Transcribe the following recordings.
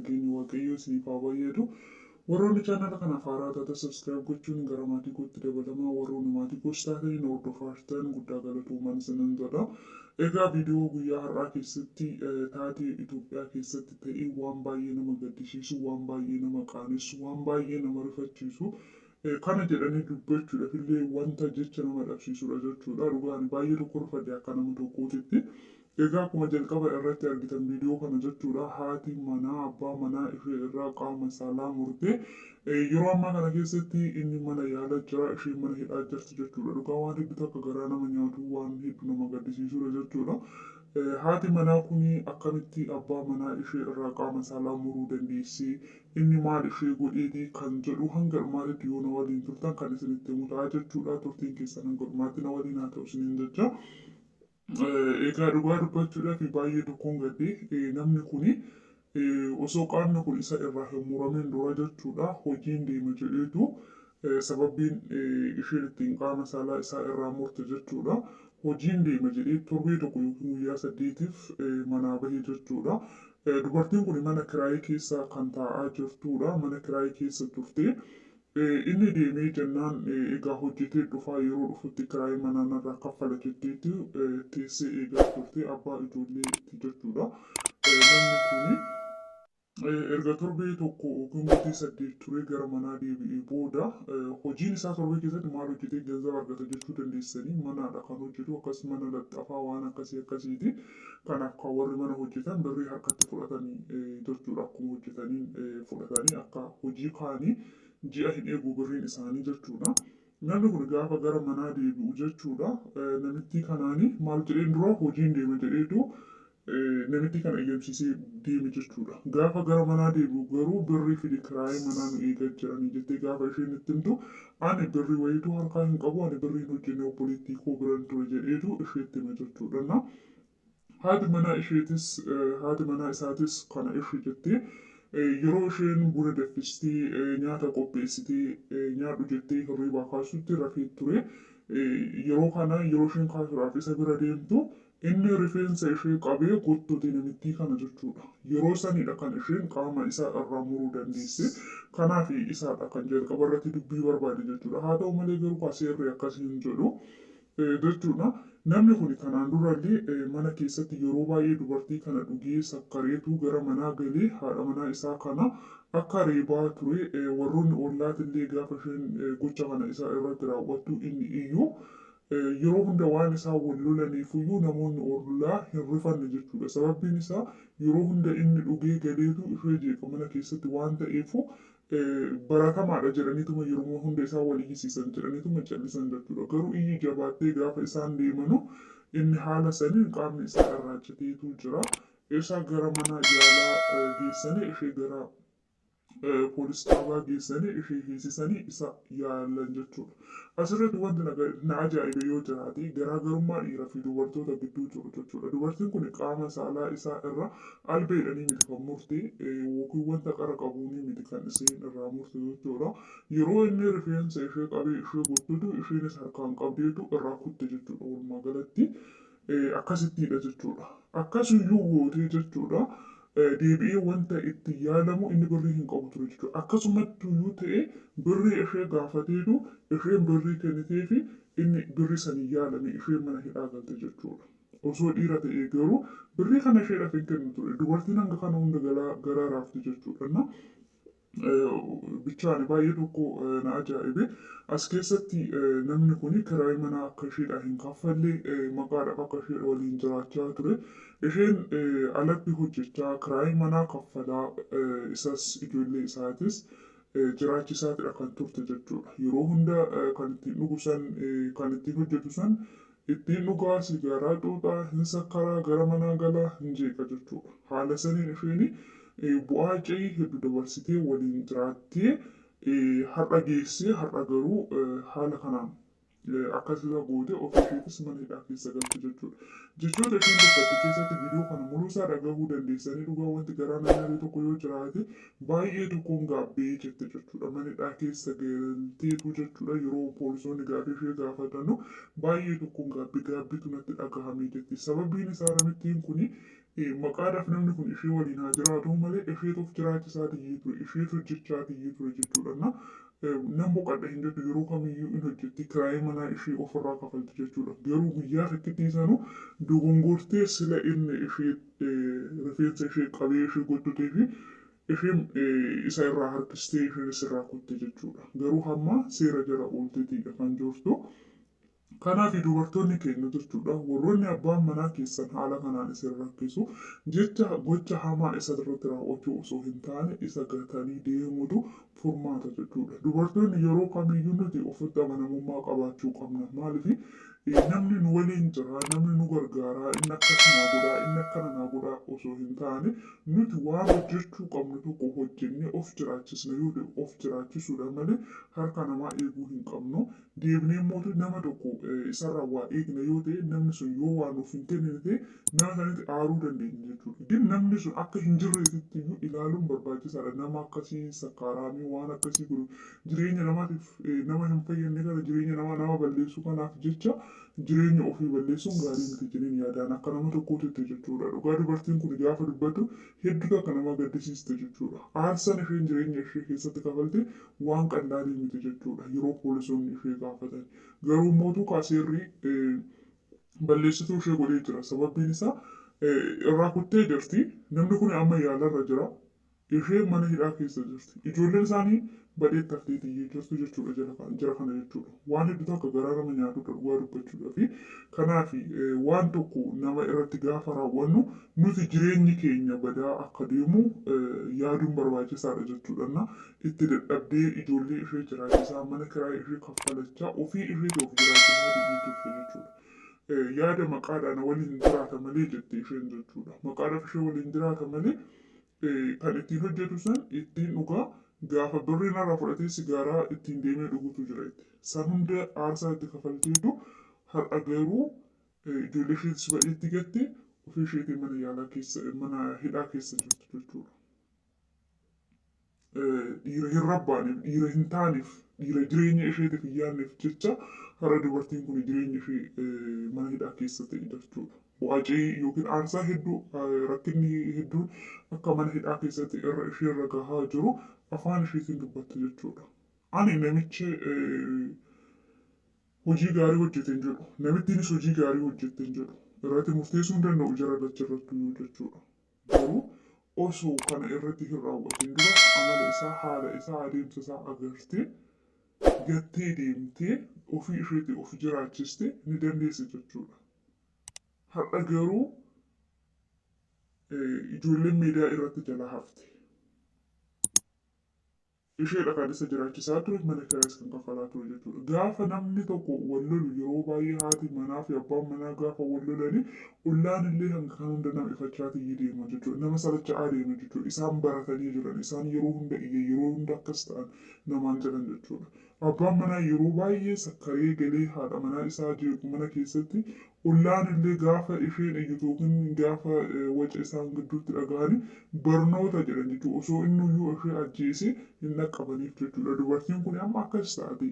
nageenyi waaqayyoo isiniif haa baay'atu. Warroonni chaanala kanaaf haaraa taatan subscribe gochuun gara maatii kootti dabalamaa. Warroonni maatii koos taatanii hordofaa jirtan guddaa galatoomaa isinan jedha. Egaa viidiyoo guyyaa har'aa keessatti taatee Itoophiyaa keessatti ta'ee waan baay'ee nama gaddisiisu, waan baay'ee nama qaanessu, waan baay'ee nama rifachiisu kana jedhanii dubbachuudhaaf illee wanta jecha nama dhabsiisudha jechuudha. Dhugaan baay'ee tokko rifadhe akka nama tokkootitti. Egaa akkuma jalqaba irratti argitan viidiyoo kana jechuudha. Haati manaa abbaa manaa ishee irraa qaama saalaa murtee yeroo ammaa kana keessatti inni mana yaala jira, isheen mana hidhaa jirti jechuudha. Dhugaa waan hedduu akka garaa nama nyaatu, waan hedduu nama gaddisiisudha jechuudha. Haati manaa kuni akkamitti abbaa manaa ishee irraa qaama saalaa muruu dandeessi? Inni maal ishee godheeti kan jedhu hanga dhumaatti yoo na waliin turtan kan isinitti himu jechuudha. Turtiin keessan hanga dhumaatti na waliin haa ta'u isiniin jecha. Egaa dhugaa dubbachuudhaaf baay'ee tokkoon gadhee namni kuni osoo qaamni kun isa irraa hin muramin dura jechuudha hojiin deema jedheetu sababbiin isheen ittiin qaama saalaa isaa irraa murte jechuudha. Hojiin deema jedhee torbee tokko yookiin guyyaa 8 manaa bahee jechuudha. Dubartiin kun mana kiraayii keessa kan taa'aa jirtudha. Mana kiraayii keessa turte. Inni deemee jennaan egaa hojjetee dhufaa yeroo dhufutti kiraayii manaa irraa kaffala jetteetu teessee eegaa turte abbaa ijoolleetti jechuudha. Namni kuni erga torbee tokko yookiin bultii 8 ture gara manaa deebi'ee booda hojiin isaa torbee keessatti maal hojjetee gaafa argata jechuu dandeessanii manaadha kan hojjetu akkas mana laxxafaa waan akkasiiti. Kanaaf kan warri mana hojjetan birrii harkatti fudhatanii jechuudha. Akkuma hojjetaniin fudhatanii akka hojii kaanii ji'a hin eegu birriin isaanii jechuudha. Namni kun gaafa gara manaa deebi'u jechuudha. Namitti kanaani maal jedheen dura hojiin deema jedheetu namitti kana eeyyamsiisee deeme jechuudha. Gaafa gara manaa deebi'u garuu birrii fidi kiraayii manaa nu eegaa jiranii jettee gaafa isheen itti himtu ani birrii wayiitu harkaa hin qabu, ani birrii hin hojjenne obboleettii koo biran ture jedheetu isheetti hime jechuudha. Haati manaa isaatis kana ishee jettee yeroo isheen buna danfistee nyaata qopheessitee nyaadhu jettee hirriibaa kaasutti rafee ture. Yeroo kana yeroo isheen kaasuudhaaf isa bira deemtu inni rifeensa ishee qabee gottoote namittii kana jechuudha. Yeroo sanidha kan isheen qaama isaa irraa muruu dandeesse. Kanaaf isaadha kan jalqaba irratti dubbii barbaade jechuudha. Haa ta'u malee garuu seerri akkasii hin jedhu jechuudha. Namni kun kanaan durallee mana keessatti yeroo baay'ee dubartii kana dhugee sakkareetu gara manaa galee haadha manaa isaa kana akka reebaa ture. Warroonni ollaatillee gaafa isheen gocha kana isaa irratti raawwattu inni iyyuu yeroo hunda waan isaa wal lolaniifiyyuu namoonni ollaa hin rifanne jechuudha. Sababbiin isaa yeroo hunda inni dhugee galeetu ishee jeeqa mana keessatti waan ta'eefu baratamaadha jedhaniituma yeroo hunda isaa wal iyyisiisan jedhaniituma callisan jechuudha. Garuu iyyi jabaattee gaafa isaan deemanu inni haala saniin qaamni isaa irraa citeetu jira. Isa gara mana yaalaa geessanii ishee gara poolis xaabaa geessanii ishee hiisisanii isa yaalan jechuudha. Asirratti wanti na ajaa'ibe yoo jiraate garaagarummaa dhiiraa fi dubartoota gidduu jiru jechuudha. Dubartiin kun qaama saalaa isaa irra albeedhanii miti kan murte yookiin wanta qara qabuunii miti kan isheen irraa murte jechuudha. Yeroo inni rifeensa ishee qabee ishee gottutu isheenis harkaan qabdeetu irraa kutte jechuudha. Walumaa galatti akkasittidha jechuudha. Akkasuyyuu gootee jechuudha. Deebi'ee wanta itti yaalamu inni birrii hin qabu ture jechuudha. Akkasumatti iyyuu ta'e birrii ishee gaafateetu isheen birrii kennitee fi inni birrii sanii yaalame isheen mana hidhaa galte jechuudha. Osoo dhiira ta'ee garuu birrii kana isheedhaaf hin kennu ture. Dubartiin hanga kana hunda garaa raafti jechuudha. Bichaan baay'ee tokko na ajaa'ibe. As keessatti namni kun kiraayii manaa akka isheedhaa hin kaffalle maqaadhaaf akka ishee waliin jiraachaa ture. Isheen alatti hojjechaa kiraayii manaa kaffalaa isas ijoollee isaatis jiraachisaatidha kan turte jechuudha. Yeroo hunda kan ittiin dhugusan kan ittiin hojjetu san ittiin dhugaa sigaaraa xuuxaa hin sakkaraa gara manaa galaa hin jeeqa jechuudha. Haala saniin isheen bu'aa ce'ii hedduu dabarsitee waliin jiraattee har'a geessee har'a garuu haala kanaan akkasuma goote ofii isheetis mana hidhaa keessa galti jechuudha. Jechoota isheen dubbatte keessatti viidiyoo kana muluusaa dhagahuu dandeessanii dhugaa wanti garaa namni tokko yoo jiraate baay'ee tokkoon gaabbee jette jechuudha. Mana hidhaa keessa galteetu jechuudha. Yeroo poolisoonni gaaffii ishee gaafatanu baay'ee tokkoon gaabbiitu natti dhagahamee jetti. Sababiin isaa namittiin kuni maqaadhaaf namni kun ishee waliin haa jiraatu malee isheetu of jiraachisaa ture isheetu hojjechaa ture jechuudha. Nan boqadha hin jettu yeroo kamiyyuu in hojjetti kiraayee manaa ishee ofirraa kafalti jechuudha. Garuu guyyaa takkitti sanuu dogongortee sila inni ishee rifeensa ishee qabee ishee gottotee fi isheen isa irraa harkistee isheenis irraa kutte jechuudha. Garuu hamma seera jala oolteetiidha kan jirtu. Kanaaf dubartoonni keenya jechuudha warroonni abbaan manaa keessan haala kanaan isin rakkisu jecha gocha hamaa isa irratti raawwachuu osoo hin taane isa gatanii deemutu furmaata jechuudha. Dubartoonni yeroo kamiyyuu nuti ofitti amanamummaa qabaachuu qabna. Maaliif namni nu waliin jira, namni nu gargaara, inni akkas naa godhaa, inni akkana naa godhaa osoo hin taane nuti waan hojjechuu qabnu tokko hojjennee of jiraachisna yoo ta'u of jiraachisuudha malee harka namaa eeguu hin qabnu. Deebinee immoo nama tokko isarraa waa eegna yoo ta'e namni sun yoo waan of hin kennine ta'e nama sanatti aaruu dandeenya jechuudha. ግን namni sun akka hin jirreetitti iyyuu ilaaluun barbaachisaadha. Nama akkasii sakkaaraamii waan akkasii godhu jireenya namaatiif nama hin fayyadne kana jireenya nama balleessu kanaaf jecha jireenya ofii balleessuun gaarii miti jedheen yaadaan akka nama tokkootitti jechuudha. Dhugaa dubartiin kun gaafa dubbatu hedduu akka nama gaddisiiste jechuudha. Aarsaan isheen jireenya ishee keessatti kafalte waan qallaalii miti jechuudha. Yeroo poolisoonni ishee gaafatan garuu mootuu kaaseerri balleessituu ishee godhee jira. Sababbiin isaa irraa kuttee jirti. Namni kun amma yaalarra jira. Ishee mana hidhaa keessa jirti. Ijoolleen isaanii badheetti haftee tiyyee jirtu jechuudha jara kana jechuudha. Waan hedduu akka garaa nama nyaatudha dhugaa dubbachuudha fi kanaaf waan tokko nama irratti gaafa raawwannu nuti jireenyi keenya badaa akka deemu yaaduun barbaachisaadha jechuudha. Itti dadhabdee ijoollee ishee jiraachisaa mana kiraa ishee kaffalachaa ofii ishee of jiraachisaa jirti jechuudha. Yaada maqaadhaan waliin jiraata malee jettee isheen jechuudha. Maqaadhaaf ishee waliin jiraata malee kan ittiin hojjetu san ittiin dhugaa gaafa birriin irraa fudhatee sigaaraa ittiin deemee dhugutu jira. San hunda aarsaa itti kafalteetu har'a garuu ijoollee isheetis baay'eetti gatte ofii isheetii mana hidhaa keessa jirtu jechuudha. Dhiira hin rabbaaneef, dhiira hin taaneef, dhiira jireenya isheetiif hin yaadneef jecha har'a dubartiin kun jireenya ishee mana hidhaa keessa ta'e jechuudha. Bu'aacii yookiin aarsaa hedduu rakkinni hedduun akka mana hidhaa keessatti ishee irra gahaa jiru afaan isheetiin dubbatte jechuudha. Ani namichi hojii gaarii hojjete hin jedhu. Namittiinis hojii gaarii hojjette hin jedhu. Irratti murteessuu hin danda'u jara dachirrattu jechuudha. Garuu osoo kana irratti hin raawwatin dura amala isaa, haala isaa, adeemsa isaa agartee gattee deemtee ofii isheetii of jiraachiste ni dandeesse jechuudha. Har'a garuu ijoolleen miidiyaa irratti jala hafte. Isheedha kan isa jiraachisaa ture mana kiraas kan kafalaa ture jechuudha. Gaafa namni tokko wal lolu yeroo baay'ee haati manaa fi abbaan manaa gaafa wal lolanii ollaan illee hanga kan hunda nama ifachaatii deema jechuudha. Nama salacha'aa deema jechuudha. Isaan baratanii jiran isaan yeroo hunda iyya yeroo hunda akkas ta'an namaan jedhan jechuudha. Abbaan manaa yeroo baay'ee sakkaree galee haadha manaa isaa jeequ mana keessatti ollaan illee gaafa isheen iyyitu yookiin gaafa waca isaan gidduutti dhaga'anii barnoota jedhan jechuudha. Osoo inni iyyuu ishee ajjeese hin dhaqqabaniif jechuudha. Dubartiin kun amma akkas taate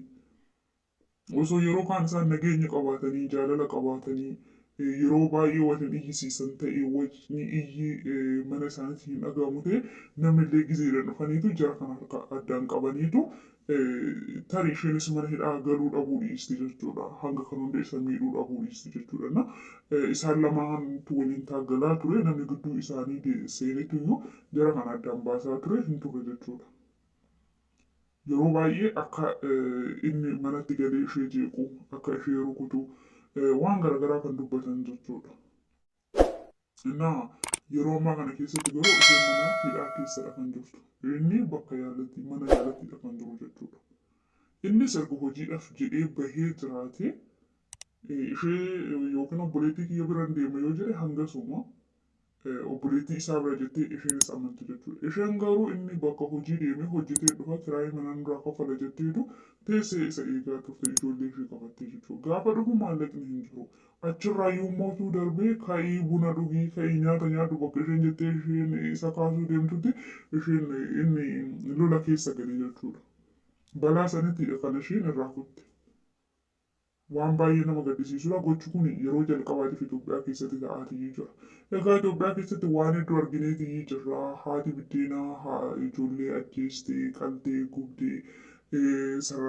osoo yeroo kaan isaan nageenya qabaatanii jaalala qabaatanii yeroo baay'ee waliin iyyisiisan ta'e wajni iyyi mana isaaniitti hin dhagahamu ta'e namni illee gizeedhaan dhufaniitu jara kana addaan qabaniitu tarii isheenis mana hidhaa galuu dhabuu dhiisti jechuudha. Hanga kan hunda isa miidhuu dhabuu dhiisti jechuudha. Isaan lamaantu waliin taaggalaa ture namni gidduu isaanii seenetu iyyuu jara kana addaan baasaa ture hin ture jechuudha. Yeroo baay'ee akka inni manatti galee ishee jeequ akka ishee rukutu waan garaagaraa kan dubbatan jechuudha. Innaa yeroo ammaa kana keessatti garuu isheen mana hidhaa keessadha kan jirtu. Inni bakka yaalaatti mana yaalattidha kan jiru jechuudha. Innis erga hojiidhaaf jedhee bahee jiraate ishee yookiin obboleettii kiyya bira deema yoo jedhe hangasuma obboleettii isaa bira jettee isheenis amanti jechuudha. Isheen garuu inni bakka hojii deemee hojjetee dhufa kiraayii mana irraa kafala jetteetu teessee isa eegaa turte ijoollee ishee qabattee jechuudha. Gaafa dhufu maallaqni hin jiru. Achirraa yommuu darbee ka'ii buna dhugii ka'ii nyaata nyaadhu bakka isheen jettee isheen isa kaasuu deemtutti isheen inni lola keessa galee jechuudha. Balaa sanittidha kan isheen irraa kutte. waan baay'ee nama gaddisiisudha. Gochi kun yeroo jalqabaatiif Itoophiyaa keessatti ta'aatii jira. Egaa Itoophiyaa keessatti waan hedduu argineetii jirra. Haati biddeenaa ijoollee ajjeestee, qaltee, gubdee,